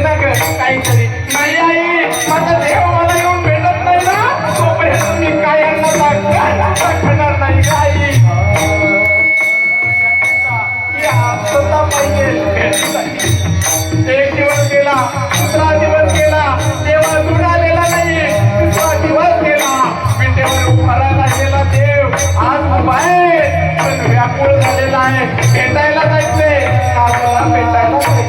ना ग काहीतरी. नाही आई, माझा देव मला येऊन भेटत नाही ना तोपर्यंत मी काय खाणार नाही ग आई. स्वतः पाहिजे भेटण्यासाठी. एक दिवस गेला, दुसरा दिवस गेला, देव अजून आलेला नाही. दुसरा दिवस गेला, विटेवर उभारायला गेला देव. आज उभा आहे पण व्याकुळ झालेला आहे. भेटायला जायचंय, आपल्याला भेटायला जायचंय,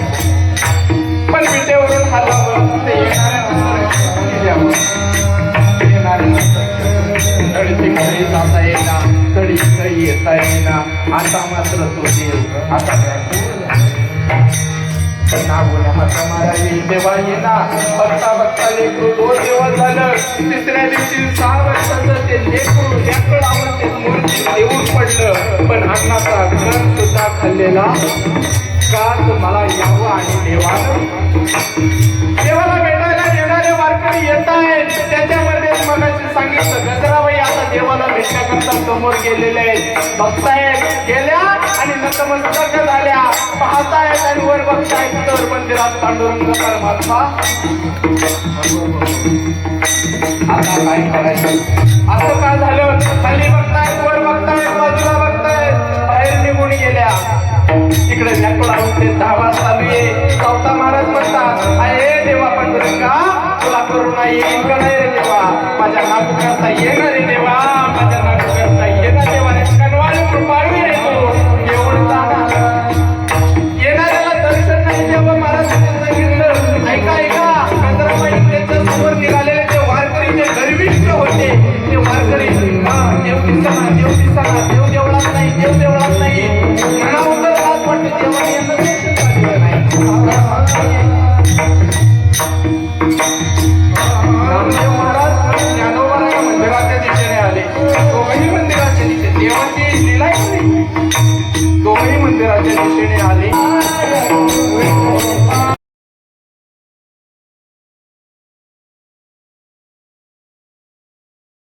पण विटेवरून हलावं ते येणारे घरी जाता येईना, तडी काही येता येईना. आता मात्र तो देव आता तेव्हा येईना. बघता बघता लेकरू 2 दिवस झालं. तिसऱ्या दिवशी 6 वर्षाचं ते लेकरू ते मूर्ती देऊन पडलं. पण अन्नाचा घर सुद्धा खाल्लेला का मला यावं. आणि देवाला भेटायला येणारे वारकरी येत आहेत. त्याच्यामध्ये मगाशी सांगितलं गजराबाई आता देवाला भेटण्याकरता समोर गेलेले आहेत. बघतायत गेल्या आणि नतमस्तक झाल्या. पाहतायत आणि वर बघतायत तर मंदिरात पांडुरंग परमात्मा. आता काय करायचं, असं का झालं. खाली बघतायत, वर बघतायत, बाजूला बघतायत, बाहेर निघून गेल्या. तिकडे व्याकुळ ते धावा चालू आहे. सावता महाराज म्हणतात अरे देवा पांडुरंगा तुला करुणा येईल का नाही रे देवा. माझ्या नाटू करता येणार रे देवा, माझ्या नाटू करता येणार देवा. कनवाळी कृपाळू रे तू एवढं जाणार. येणाऱ्याला दर्शन नाही देवा. महाराजांनी सांगितलं ऐका ऐका. गजराबाई त्याच्या समोर निघालेले ते वारकरी जे गर्विष्ठ होते ते वारकरी देव दिसताना देव दिसताना देव देवळात नाही देव देवळात नाही म्हणावं तर आज वाटतं देवाने यांना दर्शन झालेलं नाही. रामदेव महाराज ज्ञानोबाच्या मंदिराच्या दिशेने आले. दोघंही मंदिराच्या दिशेने देवाची लीला नाही. दोघंही मंदिराच्या दिशेने आले.